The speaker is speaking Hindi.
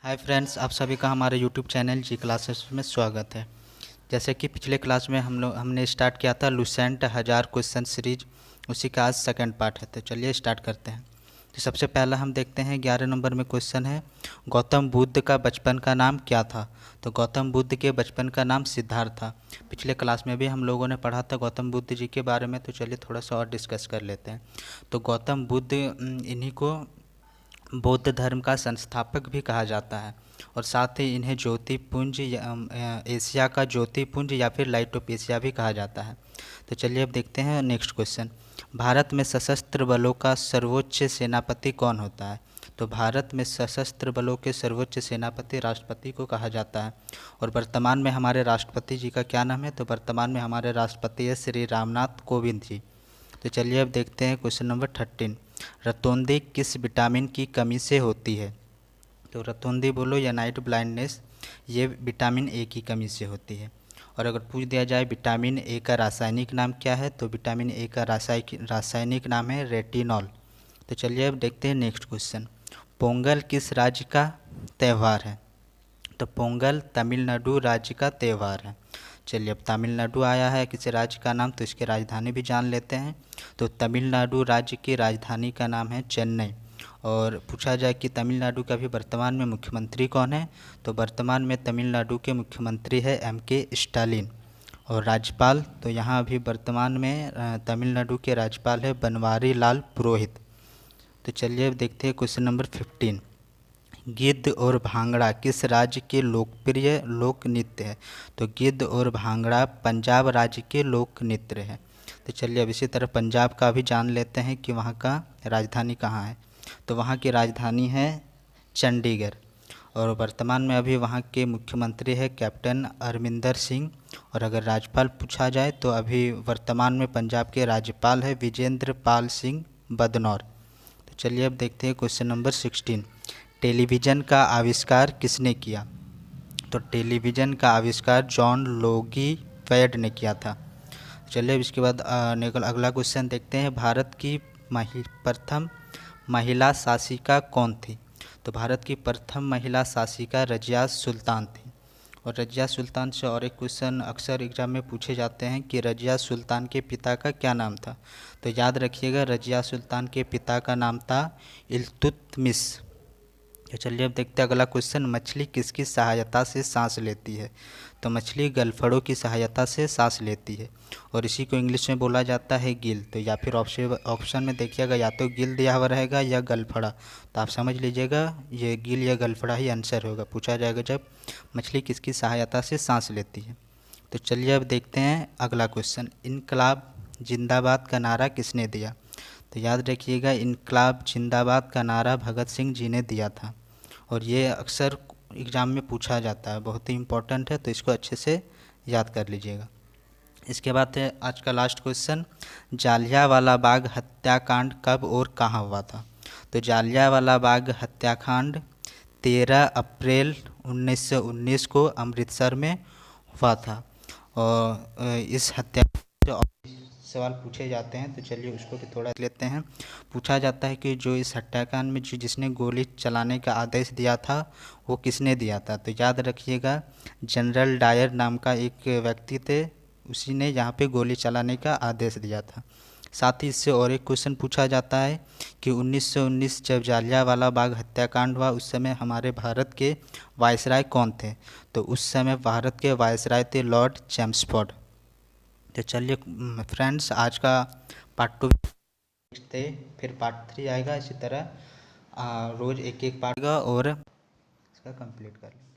हाय फ्रेंड्स, आप सभी का हमारे यूट्यूब चैनल जी क्लासेस में स्वागत है। जैसे कि पिछले क्लास में हमने स्टार्ट किया था लुसेंट 1000 क्वेश्चन सीरीज, उसी का आज सेकंड पार्ट है। तो चलिए स्टार्ट करते हैं। तो सबसे पहला हम देखते हैं 11 नंबर में क्वेश्चन है, गौतम बुद्ध का बचपन का नाम क्या था। तो गौतम बुद्ध के बचपन का नाम सिद्धार्थ था। पिछले क्लास में भी हम लोगों ने पढ़ा था गौतम बुद्ध जी के बारे में। तो चलिए थोड़ा सा और डिस्कस कर लेते हैं। तो गौतम बुद्ध इन्हीं को बौद्ध धर्म का संस्थापक भी कहा जाता है, और साथ ही इन्हें ज्योतिपुंज एशिया का ज्योतिपुंज या फिर लाइट ऑफ एशिया भी कहा जाता है। तो चलिए अब देखते हैं नेक्स्ट क्वेश्चन। भारत में सशस्त्र बलों का सर्वोच्च सेनापति कौन होता है। तो भारत में सशस्त्र बलों के सर्वोच्च सेनापति राष्ट्रपति को कहा जाता है। और वर्तमान में हमारे राष्ट्रपति जी का क्या नाम है। तो वर्तमान में हमारे राष्ट्रपति है श्री रामनाथ कोविंद जी। तो चलिए अब देखते हैं क्वेश्चन नंबर 13। रतौंधी किस विटामिन की कमी से होती है। तो रतौंधी बोलो या नाइट ब्लाइंडनेस, ये विटामिन ए की कमी से होती है। और अगर पूछ दिया जाए विटामिन ए का रासायनिक नाम क्या है, तो विटामिन ए का रासायनिक नाम है रेटिनॉल। तो चलिए अब देखते हैं नेक्स्ट क्वेश्चन। पोंगल किस राज्य का त्यौहार है। तो पोंगल तमिलनाडु राज्य का त्यौहार है। चलिए अब तमिलनाडु आया है किसी राज्य का नाम, तो इसकी राजधानी भी जान लेते हैं। तो तमिलनाडु राज्य की राजधानी का नाम है चेन्नई। और पूछा जाए कि तमिलनाडु का भी वर्तमान में मुख्यमंत्री कौन है, तो वर्तमान में तमिलनाडु के मुख्यमंत्री है M.K. स्टालिन। और राज्यपाल, तो यहाँ अभी वर्तमान में तमिलनाडु के राज्यपाल है बनवारी लाल पुरोहित। तो चलिए अब देखते हैं क्वेश्चन नंबर 15। गिद्ध और भांगड़ा किस राज्य के लोकप्रिय लोक नृत्य है। तो गिद्ध और भांगड़ा पंजाब राज्य के लोक नृत्य है। तो चलिए अब इसी तरह पंजाब का भी जान लेते हैं कि वहाँ का राजधानी कहाँ है। तो वहाँ की राजधानी है चंडीगढ़। और वर्तमान में अभी वहाँ के मुख्यमंत्री है कैप्टन अमरिंदर सिंह। और अगर राज्यपाल पूछा जाए तो अभी वर्तमान में पंजाब के राज्यपाल है विजेंद्र पाल सिंह बदनौर। तो चलिए अब देखते हैं क्वेश्चन नंबर 16। टेलीविज़न का आविष्कार किसने किया। तो टेलीविज़न का आविष्कार जॉन लोगी फेड ने किया था। चलिए अब इसके बाद अगला क्वेश्चन देखते हैं। भारत की प्रथम महिला शासिका कौन थी। तो भारत की प्रथम महिला शासिका रजिया सुल्तान थी। और रजिया सुल्तान से और एक क्वेश्चन अक्सर एग्जाम में पूछे जाते हैं कि रजिया सुल्तान के पिता का क्या नाम था। तो याद रखिएगा रजिया सुल्तान के पिता का नाम था इल्तुतमिश। तो चलिए अब देखते हैं अगला क्वेश्चन। मछली किसकी सहायता से सांस लेती है। तो मछली गलफड़ों की सहायता से सांस लेती है, और इसी को इंग्लिश में बोला जाता है गिल। तो या फिर ऑप्शन में देखिएगा या तो गिल दिया हुआ रहेगा या गलफड़ा। तो आप समझ लीजिएगा ये गिल या गलफड़ा ही आंसर होगा, पूछा जाएगा जब मछली किसकी सहायता से सांस लेती है। तो चलिए अब देखते हैं अगला क्वेश्चन। इनकलाब जिंदाबाद का नारा किसने दिया। तो याद रखिएगा इनकलाब जिंदाबाद का नारा भगत सिंह जी ने दिया था। और ये अक्सर एग्ज़ाम में पूछा जाता है, बहुत ही इम्पोर्टेंट है, तो इसको अच्छे से याद कर लीजिएगा। इसके बाद है आज का लास्ट क्वेश्चन। जालियांवाला बाग हत्याकांड कब और कहाँ हुआ था। तो जालियांवाला बाग हत्याकांड 13 अप्रैल 1919 को अमृतसर में हुआ था। और इस हत्या जो सवाल पूछे जाते हैं, तो चलिए उसको भी थोड़ा लेते हैं। पूछा जाता है कि जो इस हत्याकांड में जिसने गोली चलाने का आदेश दिया था वो किसने दिया था। तो याद रखिएगा जनरल डायर नाम का एक व्यक्ति थे, उसी ने यहाँ पे गोली चलाने का आदेश दिया था। साथ ही इससे और एक क्वेश्चन पूछा जाता है कि 1919 जब जालियांवाला बाग हत्याकांड हुआ उस समय हमारे भारत के वायसराय कौन थे। तो उस समय भारत के वायसराय थे लॉर्ड चैम्सफोर्ड। तो चलिए फ्रेंड्स आज का पार्ट 2 थे, फिर पार्ट 3 आएगा। इसी तरह रोज़ एक एक पार्ट आएगा और इसका कंप्लीट कर लें।